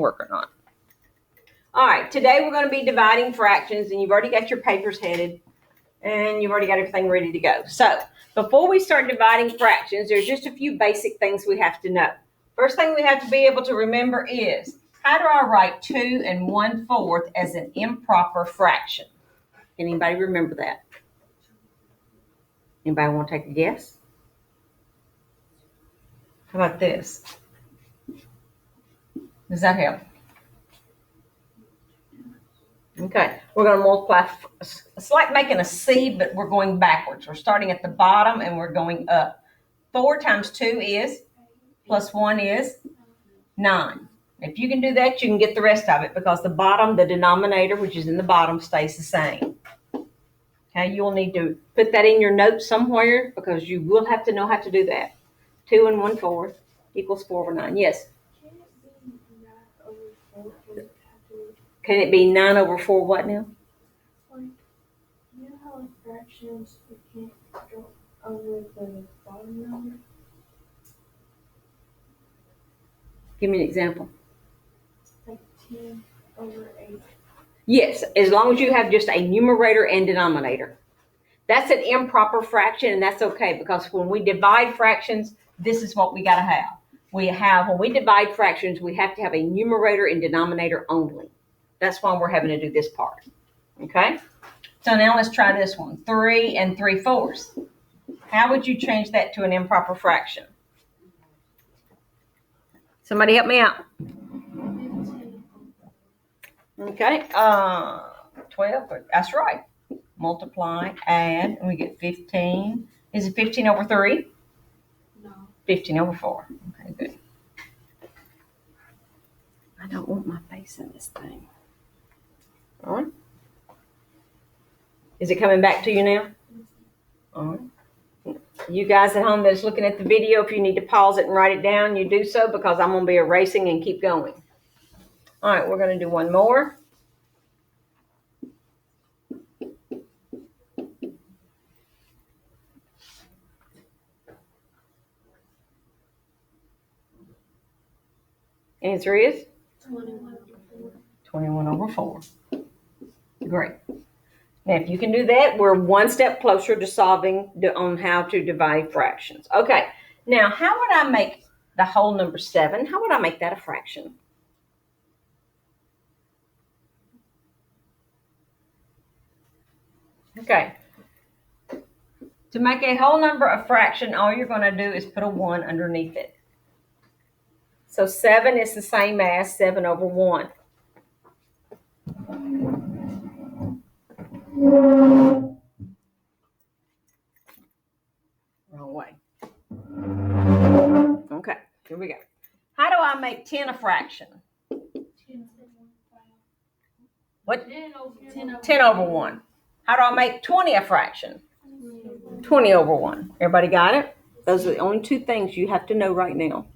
work or not. All right, today we're going to be dividing fractions, and you've already got your papers headed, and you've already got everything ready to go. So before we start dividing fractions, there's just a few basic things we have to know. First thing we have to be able to remember is, how do I write 2 1/4 as an improper fraction? Can anybody remember that? Anybody want to take a guess? How about this? Does that help? Okay, we're going to multiply. It's like making a C, but we're going backwards. We're starting at the bottom and we're going up. 4 times 2 is, plus 1 is 9. If you can do that, you can get the rest of it because the bottom, the denominator, which is in the bottom, stays the same. Okay, you will need to put that in your notes somewhere because you will have to know how to do that. 2 1/4 equals 4/9. Yes? Can it be 9/4 what now? Like, you know how in fractions we can't go over the bottom number? Give me an example. Like 10/8. Yes, as long as you have just a numerator and denominator. That's an improper fraction, and that's okay because when we divide fractions, this is what we got to have. When we divide fractions, we have to have a numerator and denominator only. That's why we're having to do this part. Okay? So now let's try this one. 3 3/4. How would you change that to an improper fraction? Somebody help me out. Okay, 12, that's right. Multiply, add, and we get 15. Is it 15/3? No. 15/4. Okay, good. I don't want my face in this thing. All right. Is it coming back to you now? All right. You guys at home that's looking at the video, if you need to pause it and write it down, you do so because I'm going to be erasing and keep going. All right, we're going to do one more. Answer is? 21/4. 21/4. Great. Now, if you can do that, we're one step closer to solving on how to divide fractions. Okay. Now, how would I make the whole number 7? How would I make that a fraction? Okay. To make a whole number a fraction, all you're going to do is put a 1 underneath it. So 7 is the same as 7/1. Wrong way. Okay, here we go. How do I make 10 a fraction? 10/1. What? 10/1. How do I make 20 a fraction? 20/1. Everybody got it? Those are the only two things you have to know right now.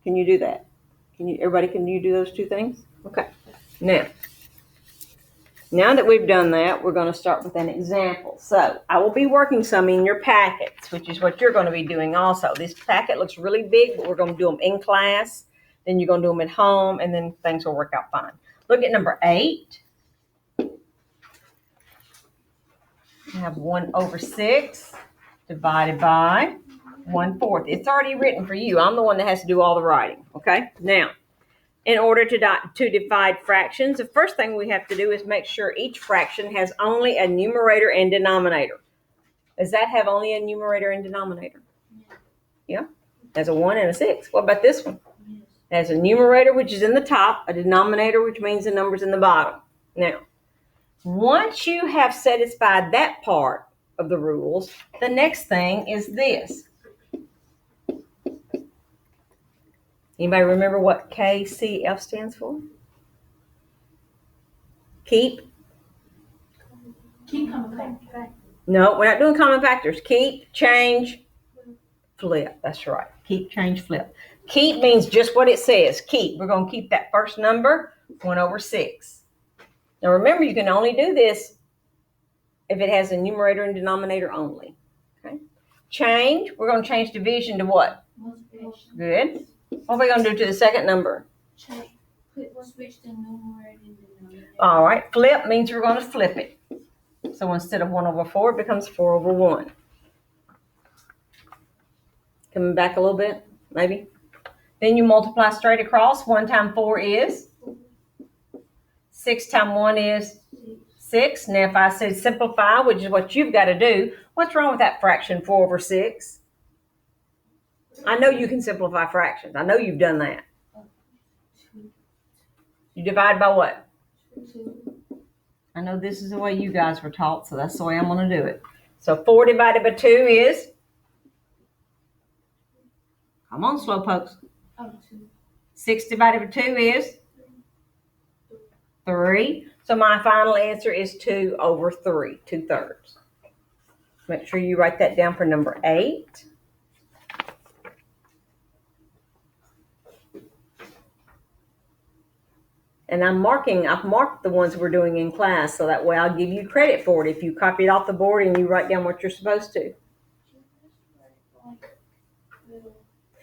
Can you do that? Can you do those two things? Okay. Now that we've done that, we're going to start with an example. So I will be working some in your packets, which is what you're going to be doing also. This packet looks really big, but we're going to do them in class. Then you're going to do them at home, and then things will work out fine. Look at number 8. We have 1/6 divided by 1/4. It's already written for you. I'm the one that has to do all the writing. Okay. Now, in order to divide fractions, the first thing we have to do is make sure each fraction has only a numerator and denominator. Does that have only a numerator and denominator? Yeah. Has a 1 and a 6. What about this one? It has a numerator, which is in the top, a denominator, which means the number's in the bottom. Now, once you have satisfied that part of the rules, the next thing is this. Anybody remember what KCF stands for? Keep common factor. No, we're not doing common factors. Keep, change, flip. That's right. Keep, change, flip. Keep means just what it says. Keep. We're going to keep that first number, 1/6. Now remember, you can only do this if it has a numerator and denominator only. Okay. Change. We're going to change division to what? Multiplication. Good. What are we going to do to the second number? Switch the numerator and denominator. All right, flip means we're going to flip it. So instead of 1 over 4, it becomes 4 over 1. Coming back a little bit, maybe. Then you multiply straight across. 1 times 4 is? 6 times 1 is? 6. Now if I said simplify, which is what you've got to do, what's wrong with that fraction, 4 over 6? I know you can simplify fractions. I know you've done that. You divide by what? 2. I know this is the way you guys were taught, so that's the way I'm going to do it. So 4 divided by 2 is? Come on, slowpokes. 2. 6 divided by 2 is? 3. So my final answer is 2 over 3, 2/3. Make sure you write that down for number 8. And I've marked the ones we're doing in class, so that way I'll give you credit for it if you copy it off the board and you write down what you're supposed to.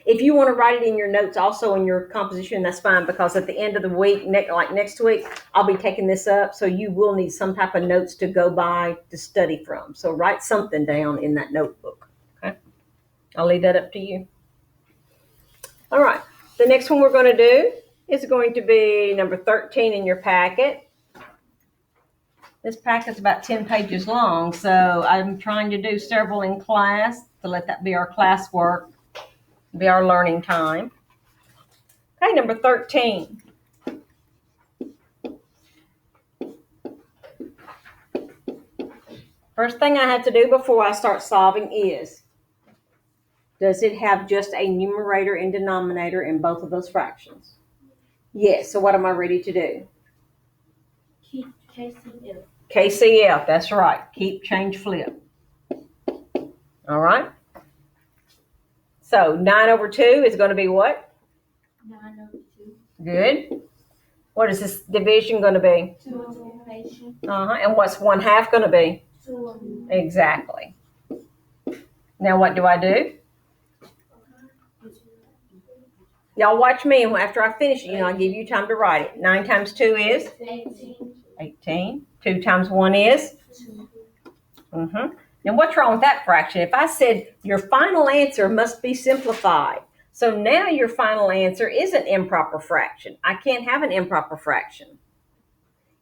If you want to write it in your notes also in your composition, that's fine, because at the end of the week, like next week, I'll be taking this up, so you will need some type of notes to go by to study from. So write something down in that notebook, okay? I'll leave that up to you. All right, the next one we're going to do is going to be number 13 in your packet. This packet's about 10 pages long, so I'm trying to do several in class to let that be our classwork, be our learning time. Okay, number 13. First thing I have to do before I start solving is, does it have just a numerator and denominator in both of those fractions? Yes, so what am I ready to do? Keep KCF. KCF, that's right. Keep, change, flip. All right. So 9 over 2 is going to be what? 9 over 2. Good. What is this division going to be? 2 multiplication. And what's 1/2 going to be? 2. Exactly. Now what do I do? Y'all watch me, and after I finish it, I'll give you time to write it. 9 times 2 is? 18. 18. 2 times 1 is? 2. Now what's wrong with that fraction? If I said your final answer must be simplified, so now your final answer is an improper fraction. I can't have an improper fraction.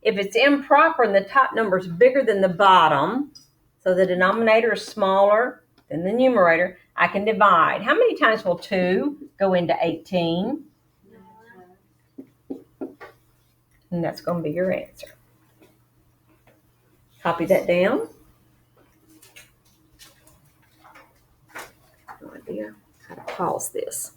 If it's improper and the top number is bigger than the bottom, so the denominator is smaller than the numerator, I can divide. How many times will 2 go into 18? And that's going to be your answer. Copy that down. No idea how to pause this.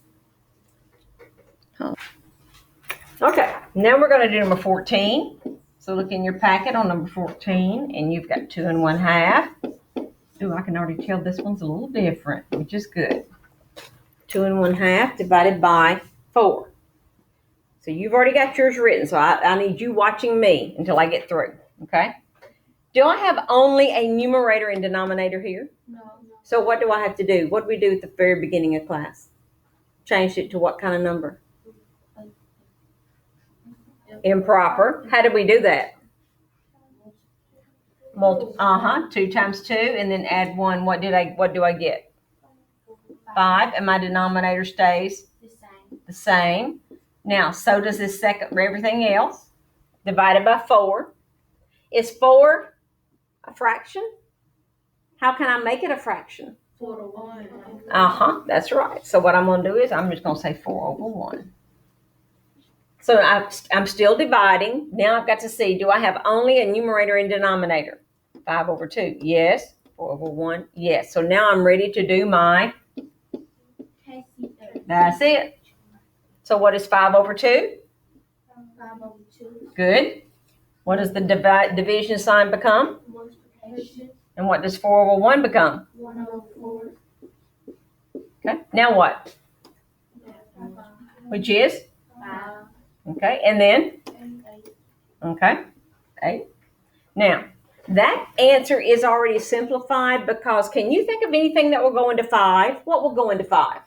Okay, now we're going to do number 14. So look in your packet on number 14, and you've got 2 1/2. Ooh, I can already tell this one's a little different, which is good. 2 1/2 divided by 4. So you've already got yours written, so I need you watching me until I get through, okay? Do I have only a numerator and denominator here? No. So what do I have to do? What did we do at the very beginning of class? Changed it to what kind of number? Improper. How did we do that? 2 times 2, and then add 1. What do I get? 5, and my denominator stays the same. Now, so does this second for everything else. Divided by 4. Is 4 a fraction? How can I make it a fraction? 4 to 1. That's right. So what I'm going to do is I'm just going to say 4 over 1. So I'm still dividing. Now I've got to see, do I have only a numerator and denominator? 5 over 2, yes. 4 over 1, yes. So now I'm ready to do my, that's it. So what is 5 over 2? 5 over 2. Good. What does the division sign become? Multiplication. And what does 4 over 1 become? 1 over 4. Okay, now what? Which is? 5. Okay, and then? 8. Okay, 8. Now, that answer is already simplified because can you think of anything that will go into 5? What will go into 5?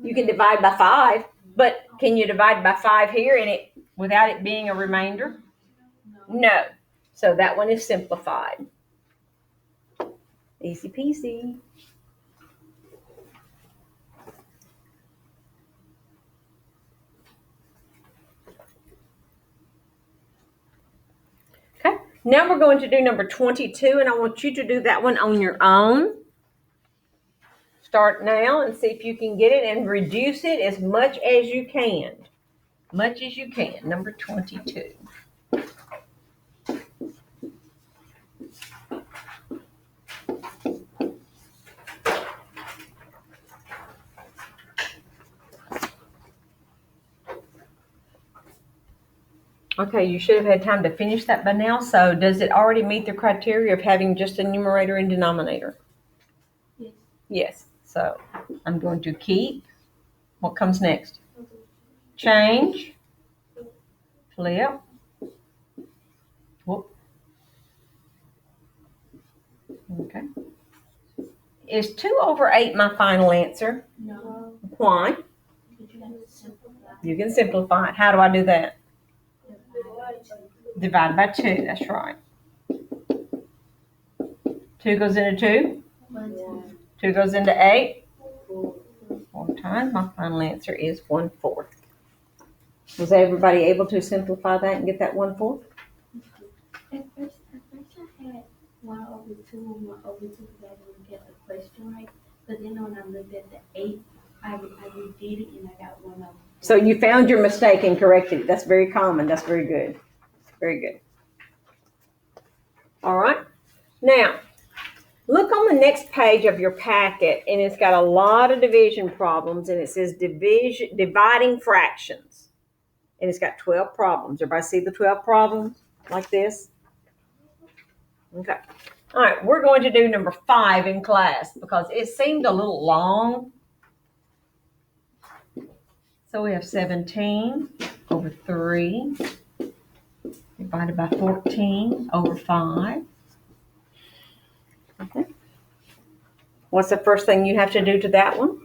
You can divide by 5. But can you divide by 5 here and it without it being a remainder? No. So that one is simplified. Easy peasy. Okay. Now we're going to do number 22, and I want you to do that one on your own. Start now and see if you can get it and reduce it as much as you can. Much as you can. Number 22. Okay, you should have had time to finish that by now. So does it already meet the criteria of having just a numerator and denominator? Yes. Yes. So I'm going to keep. What comes next? Change. Flip. Whoop. Okay. Is 2/8 my final answer? No. Why? You have to simplify. You can simplify it. How do I do that? Divide by 2. That's right. 2 goes into 2. 2 goes into 8. 4 times. My final answer is 1/4. Was everybody able to simplify that and get that 1/4? At first I had 1/2 and 1/2 because I didn't get the question right. But then when I looked at the 8, I redid it and I got 1/4. So you found your mistake and corrected it. That's very common. That's very good. Very good. All right. Now, look on the next page of your packet, and it's got a lot of division problems, and it says dividing fractions. And it's got 12 problems. Everybody see the 12 problems like this? Okay. All right, we're going to do number 5 in class because it seemed a little long. So we have 17/3 divided by 14/5. Okay. What's the first thing you have to do to that one?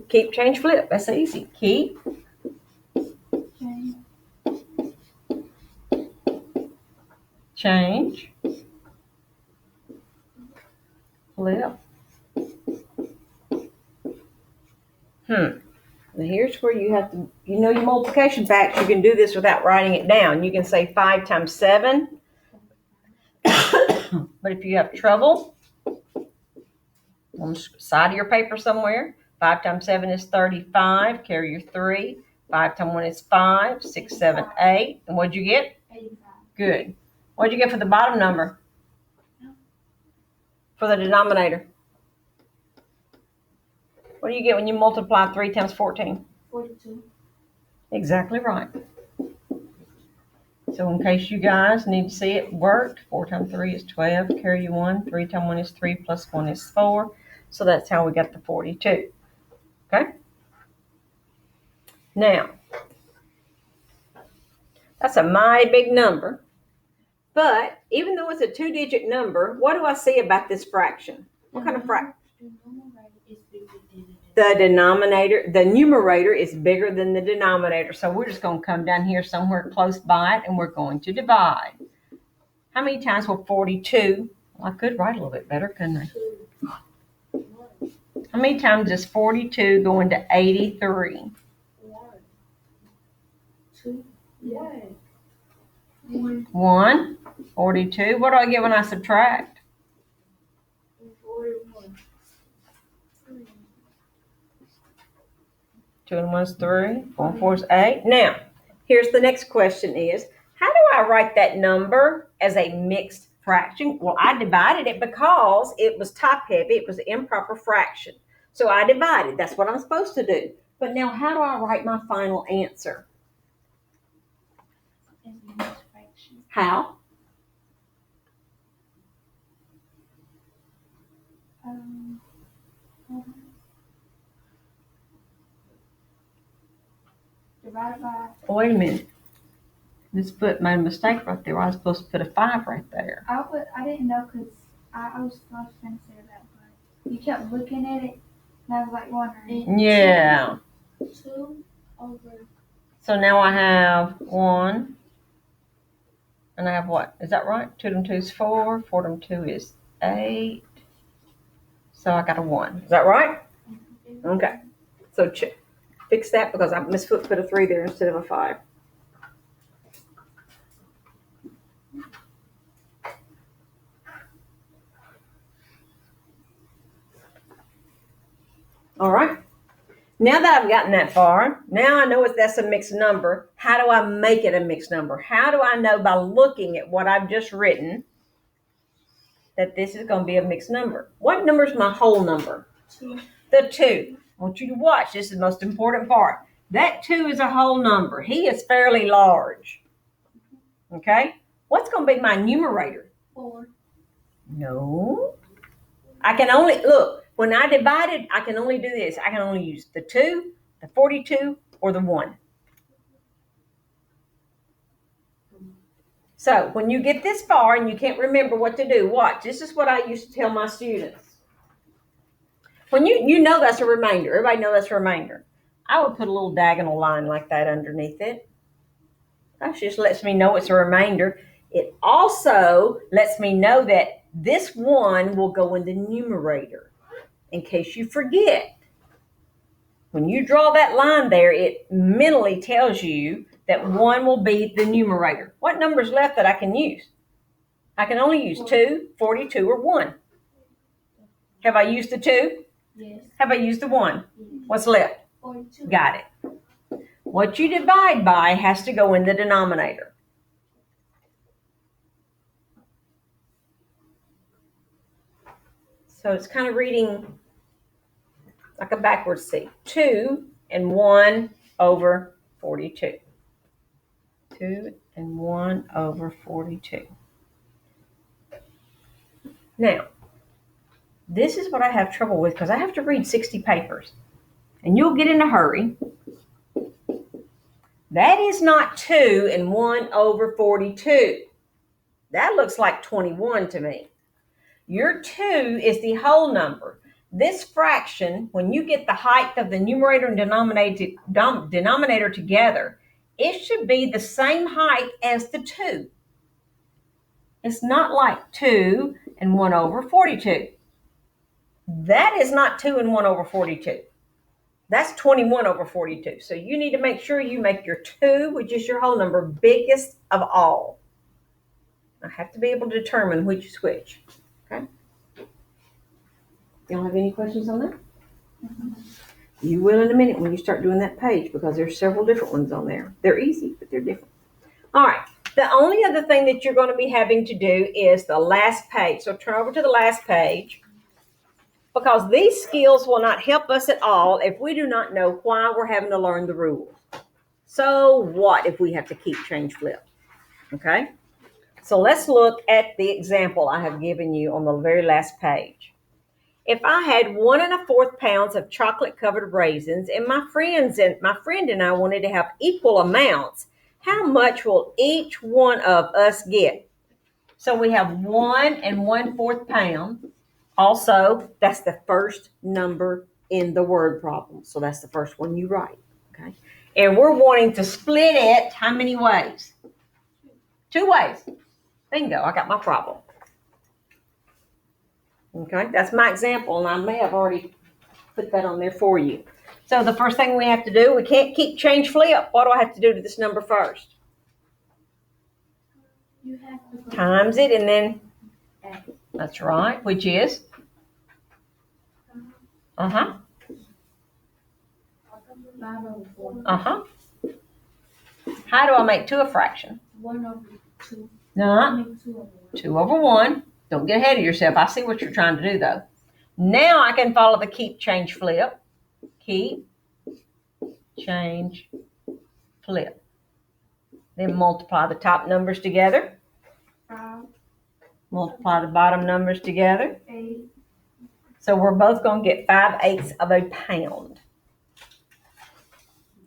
Keep, change, flip. That's easy. Keep, change, flip. Now here's where you have to, your multiplication facts. You can do this without writing it down. You can say 5 times 7. But if you have trouble, on the side of your paper somewhere, 5 times 7 is 35. Carry your 3. 5 times 1 is 5. 6, 7, 8. And what'd you get? 85. Good. What'd you get for the bottom number? For the denominator? What do you get when you multiply 3 times 14? 42. Exactly right. So in case you guys need to see it worked, 4 times 3 is 12. Carry your 1. 3 times 1 is 3 plus 1 is 4. So that's how we got the 42. Okay? Now, that's a mighty big number. But even though it's a 2-digit number, what do I see about this fraction? What kind of fraction? The denominator, the numerator is bigger than the denominator. So we're just going to come down here somewhere close by it and we're going to divide. How many times will 42? Well, I could write a little bit better, couldn't I? How many times does 42 go into 83? 1. 42. What do I get when I subtract? 2 and 1 is 3. 4 and 4 is 8. Now, here's the next question is, how do I write that number as a mixed fraction? Well, I divided it because it was top heavy. It was an improper fraction. So I divided. That's what I'm supposed to do. But now how do I write my final answer? How? Divided by. Oh, wait a minute. This foot made a mistake right there. I was supposed to put a 5 right there. I didn't know because I was going to say that, but you kept looking at it That's like 1. Yeah. 2 over. So now I have 1. And I have what? Is that right? 2 times 2 is 4. 4 times 2 is 8. So I got a 1. Is that right? Okay. So fix that because Miss Foot put a 3 there instead of a 5. All right. Now that I've gotten that far, now I know that's a mixed number. How do I make it a mixed number? How do I know by looking at what I've just written that this is going to be a mixed number? What number is my whole number? 2. The 2. I want you to watch. This is the most important part. That 2 is a whole number. He is fairly large. Okay? What's going to be my numerator? 4. No. I can only, look, when I divide it, I can only do this. I can only use the 2, the 42, or the 1. So when you get this far and you can't remember what to do, watch. This is what I used to tell my students. When you know that's a remainder, everybody know that's a remainder. I would put a little diagonal line like that underneath it. That just lets me know it's a remainder. It also lets me know that this 1 will go in the numerator. In case you forget, when you draw that line there, it mentally tells you that 1 will be the numerator. What number's left that I can use? I can only use 2, 42, or 1. Have I used the 2? Yes. Have I used the 1? Yes. What's left? 42. Got it. What you divide by has to go in the denominator. So it's kind of reading like a backwards C. 2 and 1 over 42. 2 and 1 over 42. Now, this is what I have trouble with because I have to read 60 papers. And you'll get in a hurry. That is not 2 and 1 over 42. That looks like 21 to me. Your 2 is the whole number. This fraction, when you get the height of the numerator and denominator together, it should be the same height as the 2. It's not like 2 and 1 over 42. That is not 2 and 1 over 42. That's 21 over 42. So you need to make sure you make your 2, which is your whole number, biggest of all. I have to be able to determine which is which. Okay? You don't have any questions on that? Mm-hmm. You will in a minute when you start doing that page because there's several different ones on there. They're easy, but they're different. All right. The only other thing that you're going to be having to do is the last page. So turn over to the last page because these skills will not help us at all if we do not know why we're having to learn the rules. So what if we have to keep, change, flip? Okay? So let's look at the example I have given you on the very last page. If I had 1 1/4 pounds of chocolate covered raisins and my friend and I wanted to have equal amounts, how much will each one of us get? So we have 1 1/4 pounds. Also, that's the first number in the word problem. So that's the first one you write. Okay. And we're wanting to split it how many ways? 2 ways. Bingo, I got my problem. Okay, that's my example, and I may have already put that on there for you. So the first thing we have to do, we can't keep, change, flip. What do I have to do to this number first? You have to Times it, and then, that's right, which is? Uh-huh. 5 over 4. Uh-huh. How do I make 2 a fraction? 1 over 2. No, 2 over 1. 2 over 1. Don't get ahead of yourself. I see what you're trying to do, though. Now I can follow the keep, change, flip. Keep, change, flip. Then multiply the top numbers together. 5. Multiply the bottom numbers together. 8. So we're both going to get 5/8 of a pound.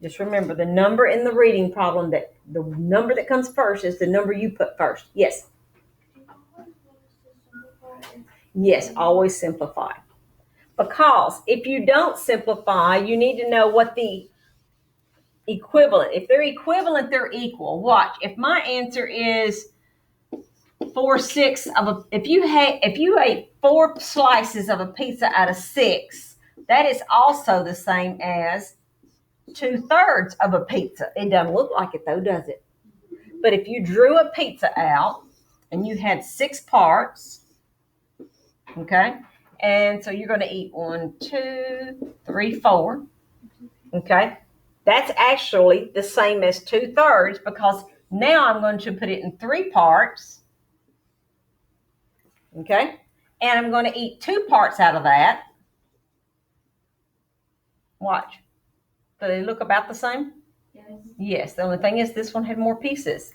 Just remember the number in the reading problem, that the number that comes first is the number you put first. Yes. Yes, always simplify. Because if you don't simplify, you need to know what the equivalent. If they're equivalent, they're equal. Watch. If my answer is 4/6 of a, if you ate 4 slices of a pizza out of 6, that is also the same as 2/3 of a pizza. It doesn't look like it though, does it? But if you drew a pizza out and you had 6 parts, okay, and so you're going to eat 1, 2, 3, 4, okay, that's actually the same as 2/3 because now I'm going to put it in 3 parts, okay, and I'm going to eat 2 parts out of that. Watch. Do they look about the same? Yes. Yes. The only thing is this one had more pieces.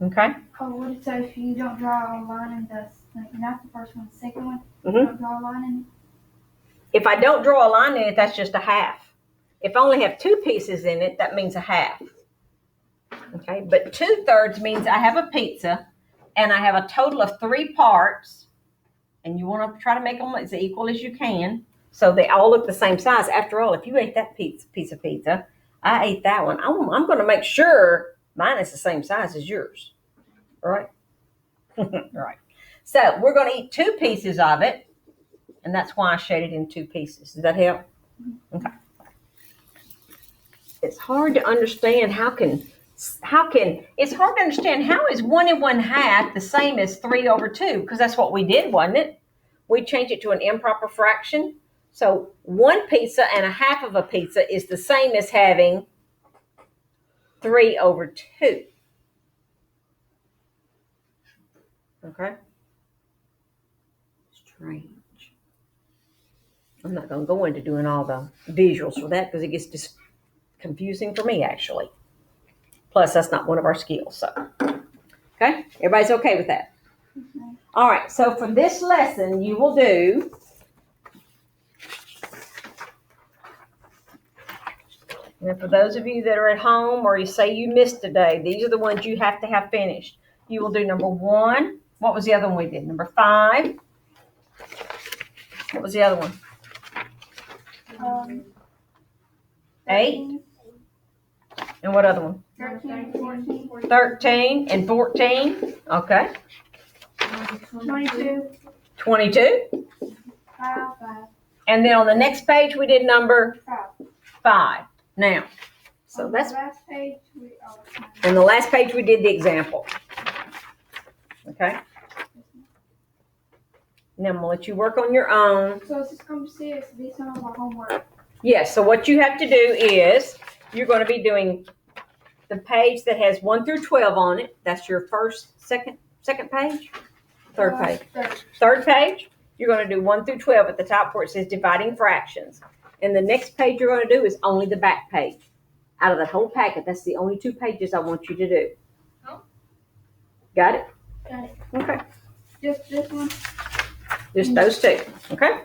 Okay. Oh, what it says if you don't draw a line in the, like, not the first one, the second one, Mhm. don't draw a line in If I don't draw a line in it, that's just a half. If I only have 2 pieces in it, that means a half. Okay, but 2/3 means I have a pizza and I have a total of 3 parts, and you want to try to make them as equal as you can so they all look the same size. After all, if you ate that piece of pizza, I ate that one, I'm going to make sure mine is the same size as yours. All right? Right. So we're going to eat 2 pieces of it, and that's why I shaded in 2 pieces. Does that help? Okay. It's hard to understand it's hard to understand how is 1 1/2 the same as 3/2, because that's what we did, wasn't it? We changed it to an improper fraction. So 1 pizza and a half of a pizza is the same as having 3/2. Okay? Strange. I'm not going to go into doing all the visuals for that because it gets just confusing for me, actually. Plus, that's not one of our skills. So, okay, everybody's okay with that? Okay. All right. So for this lesson, you will do. And for those of you that are at home or you say you missed a day, these are the ones you have to have finished. You will do number 1. What was the other one we did? Number 5. What was the other one? 8. And what other one? 13, 14, 13 and 14. Okay. 22, 22. 5, And then on the next page, we did number 5. Now, so on that's, the last page, and the last page we did the example. Okay. Now I'm gonna let you work on your own. so it's just going to say it's based on my homework. Yes, so what you have to do is you're going to be doing the page that has 1 through 12 on it. That's your second page, third page. Third page, you're going to do 1 through 12 at the top where it says dividing fractions. And the next page you're going to do is only the back page. Out of the whole packet, that's the only 2 pages I want you to do. Oh. Got it? Got it. Okay. Just this one? Just those 2. Okay?